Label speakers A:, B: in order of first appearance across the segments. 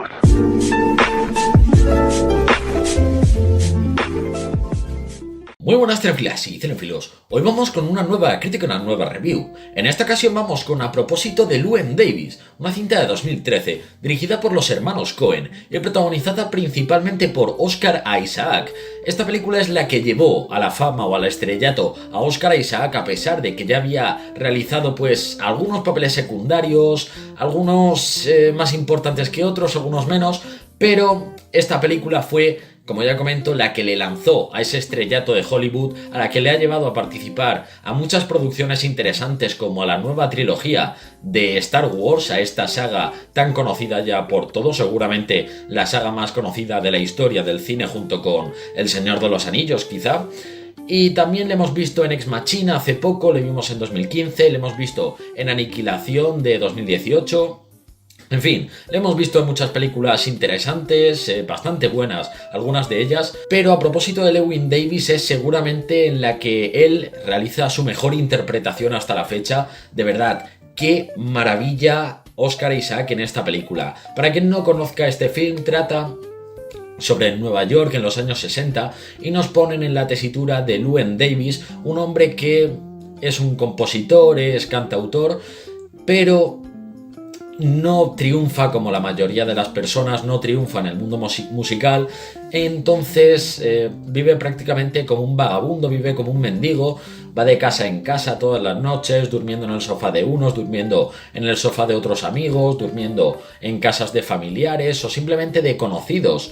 A: Hollywood.
B: Muy buenas cinefilas y cinefilos, hoy vamos con una nueva crítica, una nueva review. En esta ocasión vamos con A propósito de Llewyn Davis, una cinta de 2013, dirigida por los hermanos Coen y protagonizada principalmente por Oscar Isaac. Esta película es la que llevó a la fama o al estrellato a Oscar Isaac, a pesar de que ya había realizado pues algunos papeles secundarios, algunos más importantes que otros, algunos menos, pero esta película fue, como ya comento, la que le lanzó a ese estrellato de Hollywood, a la que le ha llevado a participar a muchas producciones interesantes como a la nueva trilogía de Star Wars, a esta saga tan conocida ya por todos, seguramente la saga más conocida de la historia del cine junto con El Señor de los Anillos quizá. Y también le hemos visto en Ex Machina hace poco, le vimos en 2015, le hemos visto en Aniquilación de 2018... En fin, le hemos visto en muchas películas interesantes, bastante buenas, algunas de ellas, pero a propósito de Llewyn Davis es seguramente en la que él realiza su mejor interpretación hasta la fecha. De verdad, qué maravilla Oscar Isaac en esta película. Para quien no conozca, este film trata sobre Nueva York en los años 60 y nos ponen en la tesitura de Llewyn Davis, un hombre que es un compositor, es cantautor, pero no triunfa como la mayoría de las personas, no triunfa en el mundo musical, entonces vive prácticamente como un vagabundo, vive como un mendigo, va de casa en casa todas las noches, durmiendo en el sofá de unos, durmiendo en el sofá de otros amigos, durmiendo en casas de familiares o simplemente de conocidos.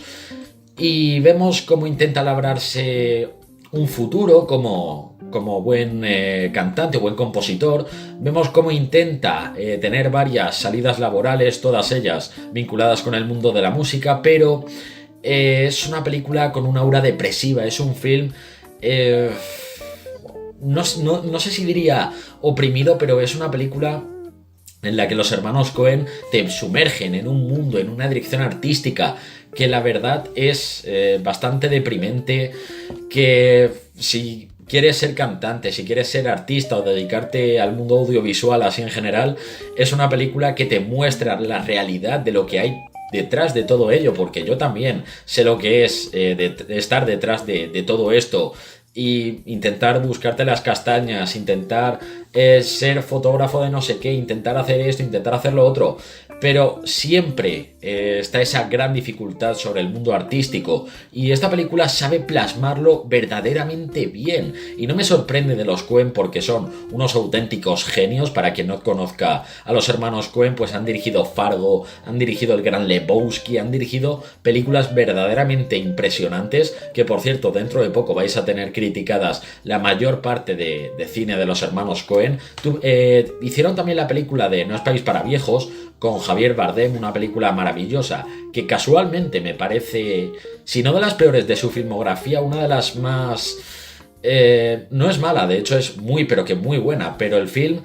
B: Y vemos cómo intenta labrarse un futuro como buen cantante o buen compositor. Vemos cómo intenta tener varias salidas laborales, todas ellas vinculadas con el mundo de la música, pero es una película con una aura depresiva, es un film... no sé si diría oprimido, pero es una película en la que los hermanos Coen te sumergen en un mundo, en una dirección artística que la verdad es bastante deprimente, que si quieres ser cantante, si quieres ser artista o dedicarte al mundo audiovisual así en general, es una película que te muestra la realidad de lo que hay detrás de todo ello, porque yo también sé lo que es de estar detrás de todo esto y intentar buscarte las castañas, intentar ser fotógrafo de no sé qué, intentar hacer esto, intentar hacer lo otro, pero siempre está esa gran dificultad sobre el mundo artístico y esta película sabe plasmarlo verdaderamente bien y no me sorprende de los Coen porque son unos auténticos genios. Para quien no conozca a los hermanos Coen, pues han dirigido Fargo, han dirigido El Gran Lebowski, han dirigido películas verdaderamente impresionantes que, por cierto, dentro de poco vais a tener criticadas la mayor parte de cine de los hermanos Coen. Hicieron también la película de No es país para viejos con Javier Bardem, una película maravillosa que casualmente me parece, si no de las peores de su filmografía, una de las más... no es mala, de hecho es muy pero que muy buena, pero el film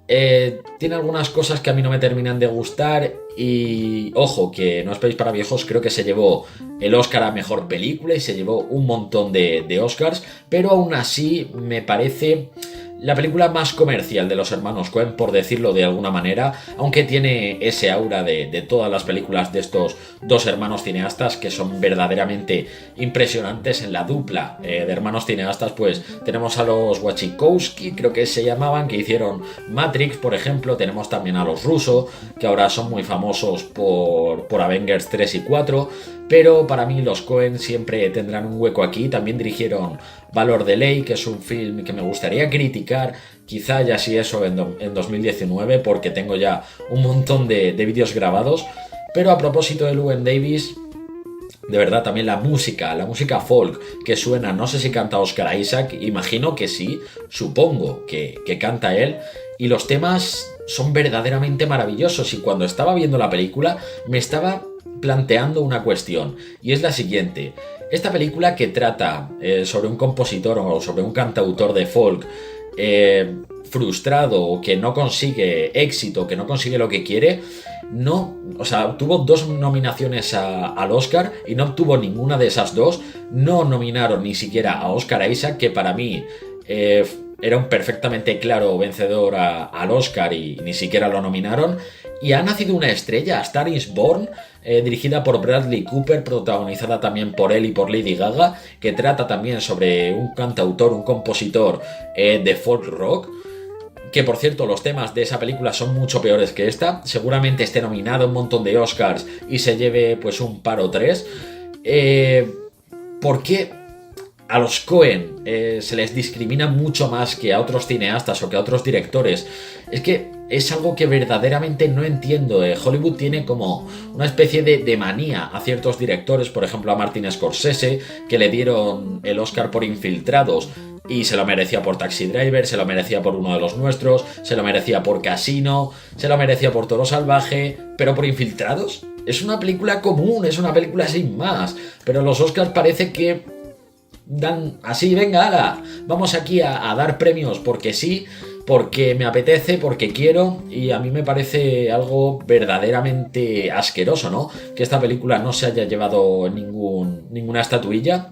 B: tiene algunas cosas que a mí no me terminan de gustar y ojo, que No es país para viejos creo que se llevó el Oscar a mejor película y se llevó un montón de Oscars, pero aún así me parece la película más comercial de los hermanos Coen, por decirlo de alguna manera, aunque tiene ese aura de todas las películas de estos dos hermanos cineastas que son verdaderamente impresionantes. En la dupla de hermanos cineastas pues tenemos a los Wachowski, creo que se llamaban, que hicieron Matrix, por ejemplo. Tenemos también a los Russo, que ahora son muy famosos por Avengers 3 y 4, pero para mí los Coen siempre tendrán un hueco aquí. También dirigieron Valor de Ley, que es un film que me gustaría criticar, quizá ya si eso en 2019, porque tengo ya un montón de vídeos grabados. Pero a propósito de Llewyn Davis, de verdad también la música folk que suena, no sé si canta Oscar Isaac, imagino que sí, supongo que canta él, y los temas son verdaderamente maravillosos. Y cuando estaba viendo la película me estaba planteando una cuestión, y es la siguiente: esta película que trata sobre un compositor o sobre un cantautor de folk frustrado o que no consigue éxito, que no consigue lo que quiere, obtuvo 2 nominaciones al Oscar y no obtuvo ninguna de esas 2. No nominaron ni siquiera a Oscar Isaac, que para mí era un perfectamente claro vencedor al Oscar, y ni siquiera lo nominaron. Y ha nacido una estrella, A Star is Born, dirigida por Bradley Cooper, protagonizada también por él y por Lady Gaga, que trata también sobre un cantautor, un compositor de folk rock. Que por cierto, los temas de esa película son mucho peores que esta. Seguramente esté nominado a un montón de Oscars y se lleve pues un par o tres. ¿Por qué a los Coen se les discrimina mucho más que a otros cineastas o que a otros directores? Es que es algo que verdaderamente no entiendo. Hollywood tiene como una especie de manía a ciertos directores, por ejemplo a Martin Scorsese, que le dieron el Oscar por Infiltrados y se lo merecía por Taxi Driver, se lo merecía por Uno de los Nuestros, se lo merecía por Casino, se lo merecía por Toro Salvaje, pero por Infiltrados es una película común, es una película sin más, pero los Oscars parece que dan así, venga, ala, vamos aquí a dar premios porque sí, porque me apetece, porque quiero, y a mí me parece algo verdaderamente asqueroso, ¿no? Que esta película no se haya llevado ninguna estatuilla.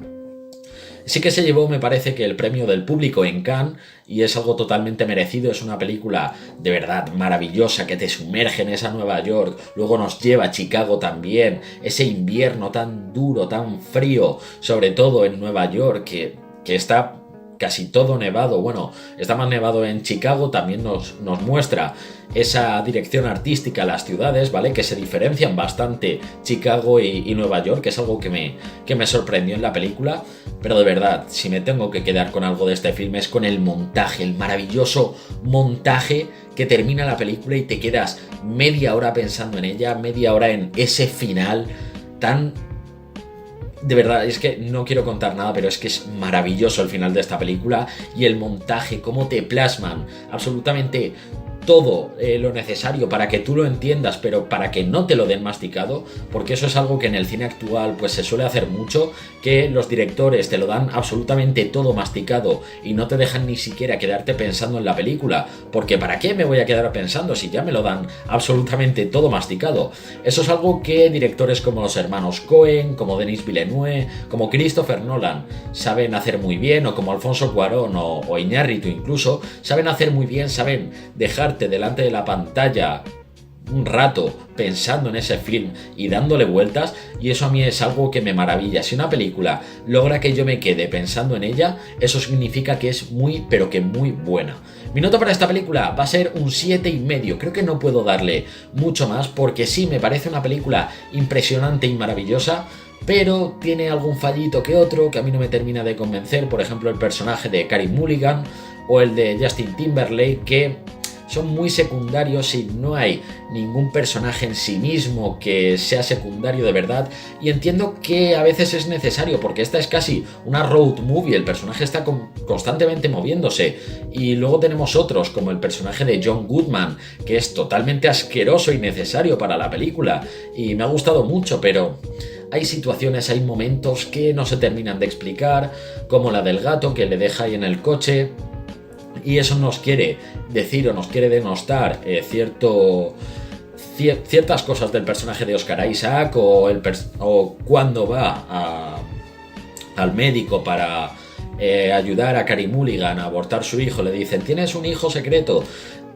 B: Sí que se llevó, me parece, que el premio del público en Cannes, y es algo totalmente merecido. Es una película de verdad maravillosa que te sumerge en esa Nueva York, luego nos lleva a Chicago también, ese invierno tan duro, tan frío, sobre todo en Nueva York, que está casi todo nevado. Bueno, está más nevado en Chicago. También nos muestra esa dirección artística a las ciudades, ¿vale? Que se diferencian bastante Chicago y Nueva York, que es algo que me sorprendió en la película. Pero de verdad, si me tengo que quedar con algo de este filme es con el montaje, el maravilloso montaje que termina la película y te quedas media hora pensando en ella, media hora en ese final tan... De verdad, es que no quiero contar nada, pero es que es maravilloso el final de esta película y el montaje, cómo te plasman absolutamente todo lo necesario para que tú lo entiendas, pero para que no te lo den masticado, porque eso es algo que en el cine actual pues se suele hacer mucho, que los directores te lo dan absolutamente todo masticado y no te dejan ni siquiera quedarte pensando en la película, porque ¿para qué me voy a quedar pensando si ya me lo dan absolutamente todo masticado? Eso es algo que directores como los hermanos Coen, como Denis Villeneuve, como Christopher Nolan saben hacer muy bien, o como Alfonso Cuarón o Iñárritu incluso, saben hacer muy bien, saben dejar delante de la pantalla un rato pensando en ese film y dándole vueltas, y eso a mí es algo que me maravilla. Si una película logra que yo me quede pensando en ella, eso significa que es muy, pero que muy buena. Mi nota para esta película va a ser un 7,5. Creo que no puedo darle mucho más porque sí, me parece una película impresionante y maravillosa, pero tiene algún fallito que otro que a mí no me termina de convencer. Por ejemplo, el personaje de Carey Mulligan o el de Justin Timberlake, que son muy secundarios y no hay ningún personaje en sí mismo que sea secundario de verdad, y entiendo que a veces es necesario porque esta es casi una road movie, el personaje está constantemente moviéndose, y luego tenemos otros como el personaje de John Goodman, que es totalmente asqueroso y necesario para la película y me ha gustado mucho, pero hay situaciones, hay momentos que no se terminan de explicar, como la del gato que le deja ahí en el coche. Y eso nos quiere decir o nos quiere denostar ciertas cosas del personaje de Oscar Isaac, o cuando va al médico para ayudar a Carey Mulligan a abortar su hijo, le dicen, ¿tienes un hijo secreto?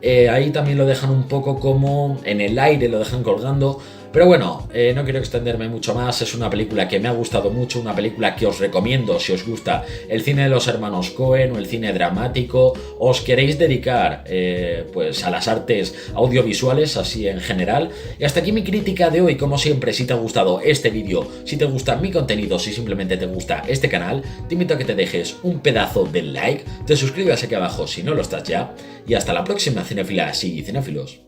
B: Ahí también lo dejan un poco como en el aire, lo dejan colgando. Pero bueno, no quiero extenderme mucho más. Es una película que me ha gustado mucho, una película que os recomiendo si os gusta el cine de los hermanos Coen o el cine dramático, os queréis dedicar pues a las artes audiovisuales así en general. Y hasta aquí mi crítica de hoy. Como siempre, si te ha gustado este vídeo, si te gusta mi contenido, si simplemente te gusta este canal, te invito a que te dejes un pedazo de like, te suscribas aquí abajo si no lo estás ya, y hasta la próxima, cinéfilas y cinéfilos.